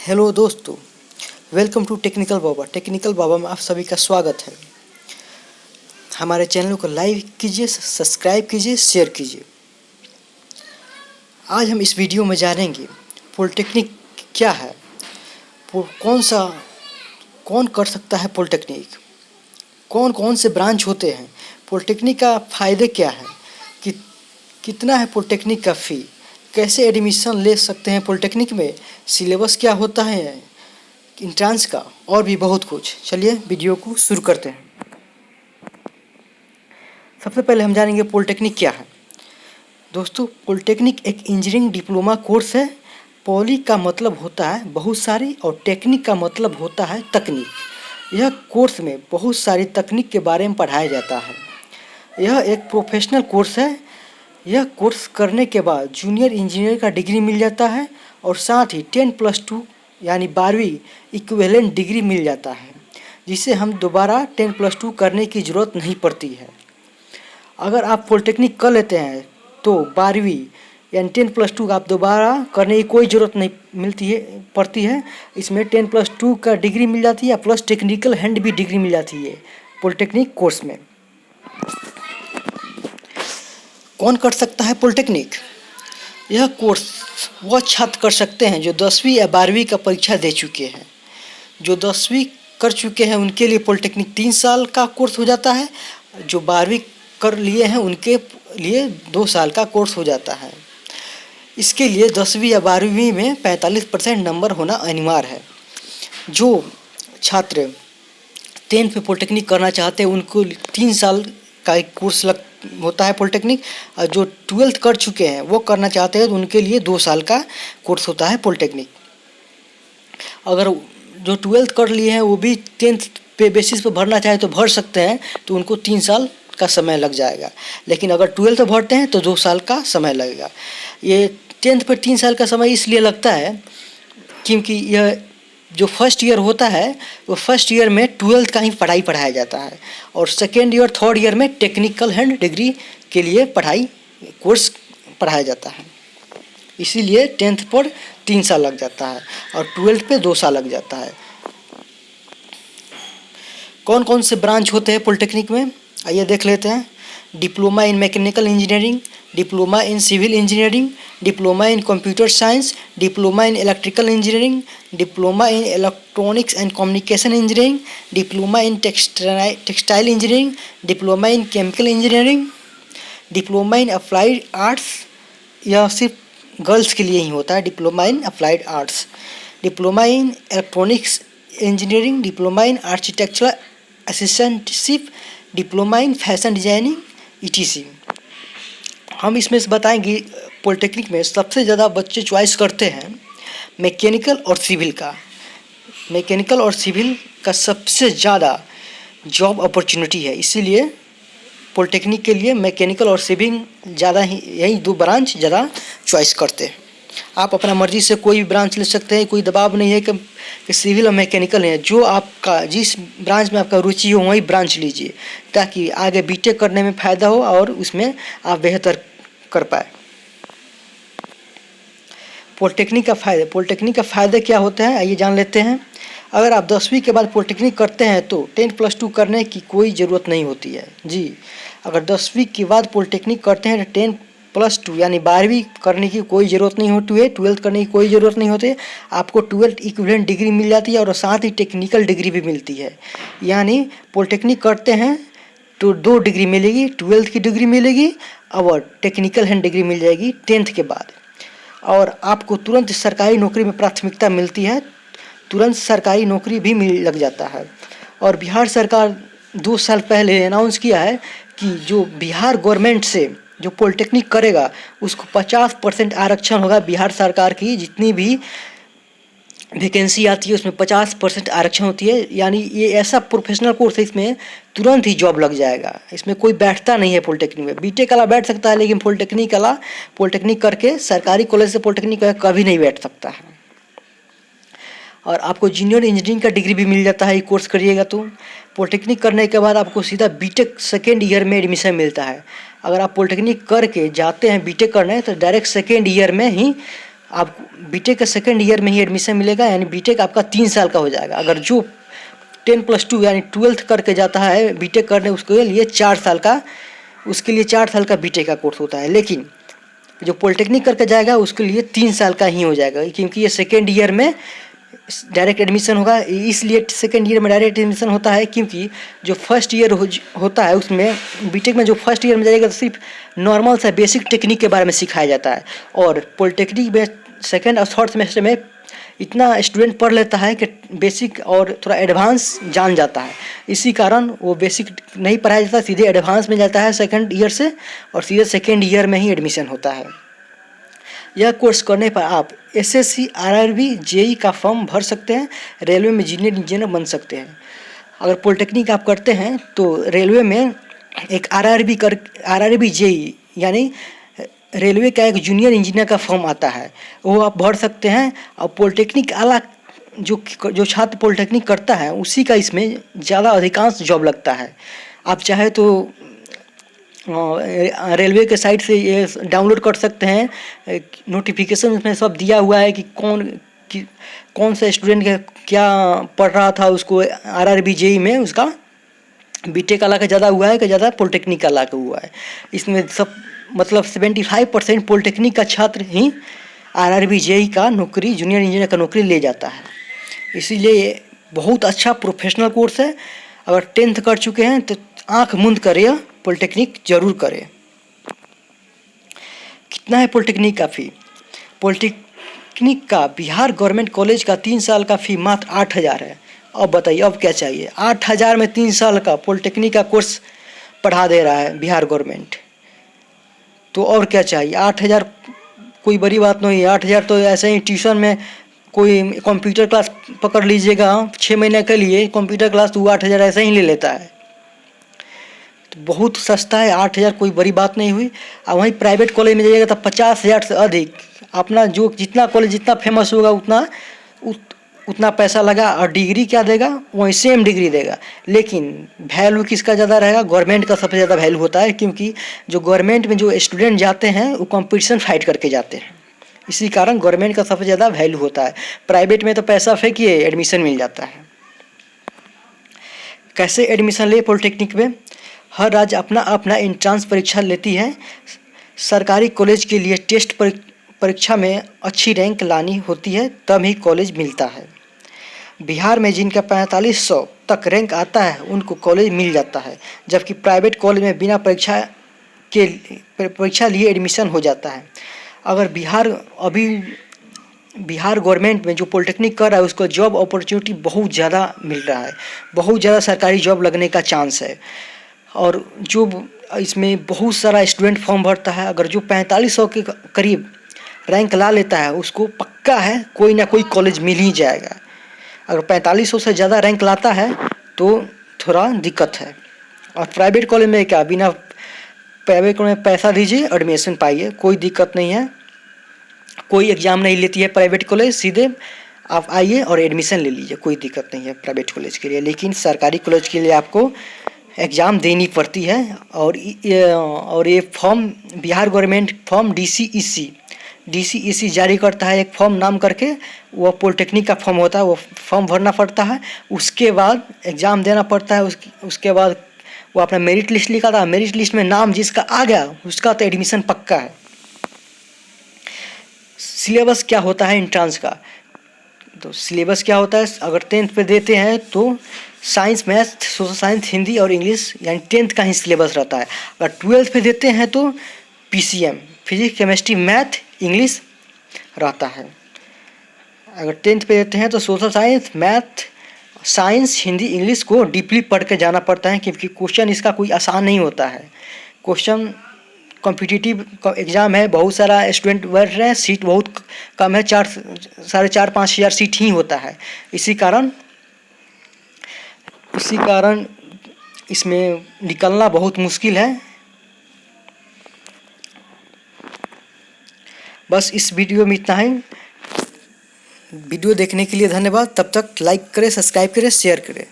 Hello दोस्तों, welcome to Technical Baba. Technical Baba में आप सभी का स्वागत है। हमारे चैनल को लाइक कीजिए, सब्सक्राइब कीजिए, शेयर कीजिए। आज हम इस वीडियो में जानेंगे पॉलिटेक्निक क्या है, कौन कर सकता है पॉलिटेक्निक, कौन कौन से ब्रांच होते हैं, पॉलिटेक्निक का फ़ायदे क्या है, कि कितना है पॉलिटेक्निक का फ़ी, कैसे एडमिशन ले सकते हैं पॉलिटेक्निक में, सिलेबस क्या होता है इंट्रांस का, और भी बहुत कुछ। चलिए वीडियो को शुरू करते हैं। सबसे पहले हम जानेंगे पॉलिटेक्निक क्या है। दोस्तों, पॉलिटेक्निक एक इंजीनियरिंग डिप्लोमा कोर्स है। पॉली का मतलब होता है बहुत सारी और टेक्निक का मतलब होता है तकनीक। यह कोर्स में बहुत सारी तकनीक के बारे में पढ़ाया जाता है। यह एक प्रोफेशनल कोर्स है। यह कोर्स करने के बाद जूनियर इंजीनियर का डिग्री मिल जाता है और साथ ही 10+2 यानी 12वीं इक्विवेलेंट डिग्री मिल जाता है, जिसे हम दोबारा 10+2 करने की ज़रूरत नहीं पड़ती है। अगर आप पॉलिटेक्निक कर लेते हैं तो 12वीं यानी 10+2 आप दोबारा करने की कोई ज़रूरत नहीं पड़ती है। इसमें 10+2 का डिग्री मिल जाती है, प्लस टेक्निकल हैंड भी डिग्री मिल जाती है पॉलिटेक्निक कोर्स में। कौन कर सकता है पॉलिटेक्निक? यह कोर्स वह छात्र कर सकते हैं जो 10वीं या 12वीं का परीक्षा दे चुके हैं। जो 10वीं कर चुके हैं उनके लिए पॉलिटेक्निक 3 साल का कोर्स हो जाता है। जो 12वीं कर लिए हैं उनके लिए 2 साल का कोर्स हो जाता है। इसके लिए 10वीं या 12वीं में 45% नंबर होना अनिवार्य है। जो छात्र 10th पे पॉलिटेक्निक करना चाहते हैं उनको 3 साल का एक कोर्स होता है पॉलिटेक्निक, और जो 12th कर चुके हैं वो करना चाहते हैं तो उनके लिए 2 साल का कोर्स होता है पॉलिटेक्निक। अगर जो 12th कर लिए हैं वो भी 10th पे बेसिस पे भरना चाहे तो भर सकते हैं, तो उनको 3 साल का समय लग जाएगा। लेकिन अगर 12th भरते हैं तो 2 साल का समय लगेगा। ये 10th पर 3 साल का समय इसलिए लगता है क्योंकि यह जो फर्स्ट ईयर होता है वो फर्स्ट ईयर में 12th का ही पढ़ाई पढ़ाया जाता है, और सेकेंड ईयर थर्ड ईयर में टेक्निकल हैंड डिग्री के लिए कोर्स पढ़ाया जाता है। इसीलिए 10th पर 3 साल लग जाता है और 12th पे 2 साल लग जाता है। कौन कौन से ब्रांच होते हैं पॉलिटेक्निक में, आइए देख लेते हैं। Diploma in mechanical engineering, diploma in civil engineering, diploma in computer science, diploma in electrical engineering, diploma in electronics and communication engineering, diploma in textile engineering, diploma in chemical engineering, diploma in applied arts. यह सिर्फ girls के लिए ही होता है, diploma in applied arts, diploma in electronics engineering, diploma in architectural assistantship, diploma in fashion designing, ETC. हम इसमें से बताएंगे पॉलिटेक्निक में सबसे ज़्यादा बच्चे चॉइस करते हैं मैकेनिकल और सिविल का। मैकेनिकल और सिविल का सबसे ज़्यादा जॉब अपॉर्चुनिटी है, इसीलिए पॉलिटेक्निक के लिए मैकेनिकल और सिविल ज़्यादा ही, यही 2 ब्रांच ज़्यादा चॉइस करते हैं। आप अपना मर्जी से कोई भी ब्रांच ले सकते हैं, कोई दबाव नहीं है कि सिविल और मैकेनिकल है। जो आपका जिस ब्रांच में आपका रुचि हो वही ब्रांच लीजिए, ताकि आगे बीटेक करने में फ़ायदा हो और उसमें आप बेहतर कर पाए। पॉलिटेक्निक का फ़ायदा क्या होता है आइए जान लेते हैं। अगर आप 10वीं के बाद पॉलिटेक्निक करते हैं तो 10+2 करने की कोई ज़रूरत नहीं होती है जी। अगर 10वीं के बाद पॉलिटेक्निक करते हैं तो 10+2 यानी 12वीं करने की कोई ज़रूरत नहीं होती है, 12th करने की कोई ज़रूरत नहीं होती है। आपको 12th इक्विवेलेंट डिग्री मिल जाती है और साथ ही टेक्निकल डिग्री भी मिलती है। यानी पॉलिटेक्निक करते हैं तो 2 डिग्री मिलेगी, 12th की डिग्री मिलेगी और टेक्निकल हैंड डिग्री मिल जाएगी 10th के बाद। और आपको तुरंत सरकारी नौकरी में प्राथमिकता मिलती है, तुरंत सरकारी नौकरी भी लग जाता है। और बिहार सरकार 2 साल पहले अनाउंस किया है कि जो बिहार गवर्नमेंट से जो पॉलिटेक्निक करेगा उसको 50% आरक्षण होगा। बिहार सरकार की जितनी भी वैकेंसी आती है उसमें 50% आरक्षण होती है। यानी ये ऐसा प्रोफेशनल कोर्स है, इसमें तुरंत ही जॉब लग जाएगा। इसमें कोई बैठता नहीं है पॉलिटेक्निक में। बीटेक वाला बैठ सकता है, लेकिन पॉलिटेक्निक करके सरकारी कॉलेज से पॉलिटेक्निक करके कभी नहीं बैठ सकता है। और आपको जूनियर इंजीनियरिंग का डिग्री भी मिल जाता है ये कोर्स करिएगा तो। पॉलिटेक्निक करने के बाद आपको सीधा बीटेक सेकेंड ईयर में एडमिशन मिलता है। अगर आप पॉलिटेक्निक करके जाते हैं बीटेक करने तो डायरेक्ट सेकेंड ईयर में ही आप बीटेक के सेकेंड ईयर में ही एडमिशन मिलेगा, यानी बीटेक आपका 3 साल का हो जाएगा। अगर जो 10+2 यानी 12th करके जाता है बीटेक करने, उसके लिए 4 साल का बीटेक का कोर्स होता है। लेकिन जो पॉलिटेक्निक करके जाएगा उसके लिए 3 साल का ही हो जाएगा, क्योंकि ये सेकेंड ईयर में डायरेक्ट एडमिशन होगा। इसलिए सेकेंड ईयर में डायरेक्ट एडमिशन होता है, क्योंकि जो फर्स्ट ईयर होता है उसमें बीटेक में जो फर्स्ट ईयर में जाएगा तो सिर्फ नॉर्मल सा बेसिक टेक्निक के बारे में सिखाया जाता है, और पॉलिटेक्निक में सेकेंड और थर्ड सेमेस्टर में इतना स्टूडेंट पढ़ लेता है कि बेसिक और थोड़ा एडवांस जान जाता है। इसी कारण वो बेसिक नहीं पढ़ाया जाता, सीधे एडवांस में जाता है सेकेंड ईयर से, और सीधे सेकेंड ईयर में ही एडमिशन होता है। यह कोर्स करने पर आप एसएससी, आरआरबी, जेई का फॉर्म भर सकते हैं, रेलवे में जूनियर इंजीनियर बन सकते हैं। अगर पॉलिटेक्निक आप करते हैं तो रेलवे में एक आरआरबी जेई यानी रेलवे का एक जूनियर इंजीनियर का फॉर्म आता है, वो आप भर सकते हैं। और पॉलिटेक्निक अलग जो छात्र पॉलिटेक्निक करता है उसी का इसमें ज़्यादा अधिकांश जॉब लगता है। आप चाहे तो रेलवे के साइट से ये डाउनलोड कर सकते हैं, नोटिफिकेशन उसमें सब दिया हुआ है कि कौन सा स्टूडेंट क्या पढ़ रहा था, उसको आरआरबी जेई में उसका बीटेक का लाका ज़्यादा हुआ है कि ज़्यादा पॉलिटेक्निक का लाका हुआ है। इसमें सब मतलब 75% पॉलिटेक्निक का छात्र ही आरआरबी जेई का नौकरी, जूनियर इंजीनियर का नौकरी ले जाता है। इसीलिए ये बहुत अच्छा प्रोफेशनल कोर्स है। अगर 10th कर चुके हैं तो आँख मूंद कर पॉलिटेक्निक जरूर करें। कितना है पॉलिटेक्निक का फ़ी? पॉलिटेक्निक का बिहार गवर्नमेंट कॉलेज का 3 साल का फ़ी मात्र 8,000 है। अब बताइए अब क्या चाहिए? 8,000 में 3 साल का पॉलिटेक्निक का कोर्स पढ़ा दे रहा है बिहार गवर्नमेंट, तो और क्या चाहिए? 8,000 कोई बड़ी बात नहीं है। 8,000 तो ऐसे ही ट्यूशन में कोई कंप्यूटर क्लास पकड़ लीजिएगा 6 महीने के लिए कंप्यूटर क्लास, तो 8,000 ऐसे ही ले लेता है। तो बहुत सस्ता है, 8,000 कोई बड़ी बात नहीं हुई। और वहीं प्राइवेट कॉलेज में जाइएगा तो 50,000 से अधिक। अपना जो जितना कॉलेज जितना फेमस होगा उतना पैसा लगा, और डिग्री क्या देगा? वही सेम डिग्री देगा। लेकिन वैल्यू किसका ज़्यादा रहेगा? गवर्नमेंट का सबसे ज़्यादा वैल्यू होता है, क्योंकि जो गवर्नमेंट में जो स्टूडेंट जाते हैं वो कंपटीशन फाइट करके जाते हैं। इसी कारण गवर्नमेंट का सबसे ज़्यादा वैल्यू होता है। प्राइवेट में तो पैसा फेंकिए एडमिशन मिल जाता है। कैसे एडमिशन ले पॉलिटेक्निक में? हर राज्य अपना अपना एंट्रेंस परीक्षा लेती है। सरकारी कॉलेज के लिए टेस्ट परीक्षा में अच्छी रैंक लानी होती है, तब ही कॉलेज मिलता है। बिहार में जिनका 4500 तक रैंक आता है उनको कॉलेज मिल जाता है, जबकि प्राइवेट कॉलेज में बिना परीक्षा लिए एडमिशन हो जाता है। अगर बिहार गवर्नमेंट में जो पॉलिटेक्निक कर रहा है उसको जॉब अपॉर्चुनिटी बहुत ज़्यादा मिल रहा है, बहुत ज़्यादा सरकारी जॉब लगने का चांस है। और जो इसमें बहुत सारा स्टूडेंट फॉर्म भरता है, अगर जो 4500 के करीब रैंक ला लेता है उसको पक्का है कोई ना कोई कॉलेज मिल ही जाएगा। अगर 4500 से ज़्यादा रैंक लाता है तो थोड़ा दिक्कत है। और प्राइवेट कॉलेज में क्या, बिना प्राइवेट कॉलेज में पैसा दीजिए एडमिशन पाइए, कोई दिक्कत नहीं है। कोई एग्ज़ाम नहीं लेती है प्राइवेट कॉलेज, सीधे आप आइए और एडमिशन ले लीजिए, कोई दिक्कत नहीं है प्राइवेट कॉलेज के लिए। लेकिन सरकारी कॉलेज के लिए आपको एग्ज़ाम देनी पड़ती है। और ये form Bihar government form DCEC जारी करता है एक फॉर्म नाम करके, वो पॉलिटेक्निक का फॉर्म होता है, वो फॉर्म भरना पड़ता है। उसके बाद एग्ज़ाम देना पड़ता है। उसके बाद वो अपना मेरिट लिस्ट निकालता है। मेरिट लिस्ट में नाम जिसका आ गया उसका तो एडमिशन पक्का है। सिलेबस क्या होता है एंट्रेंस का? तो सिलेबस क्या होता है? अगर 10th पे देते हैं तो science, math, social science, Hindi और इंग्लिश यानी 10th का ही सिलेबस रहता है। अगर 12th पे देते हैं तो PCM, physics, chemistry, math, English रहता है। अगर 10th पे देते हैं तो social science, math, science, Hindi, English को डीपली पढ़ के जाना पड़ता है, क्योंकि क्वेश्चन इसका कोई आसान नहीं होता है। क्वेश्चन कॉम्पिटिटिव एग्ज़ाम है, बहुत सारा स्टूडेंट बढ़ रहे हैं, सीट बहुत कम है, 4,500-5,000 सीट ही होता है। इसी कारण इसमें निकलना बहुत मुश्किल है। बस इस वीडियो में इतना ही। वीडियो देखने के लिए धन्यवाद। तब तक लाइक करें, सब्सक्राइब करें, शेयर करें।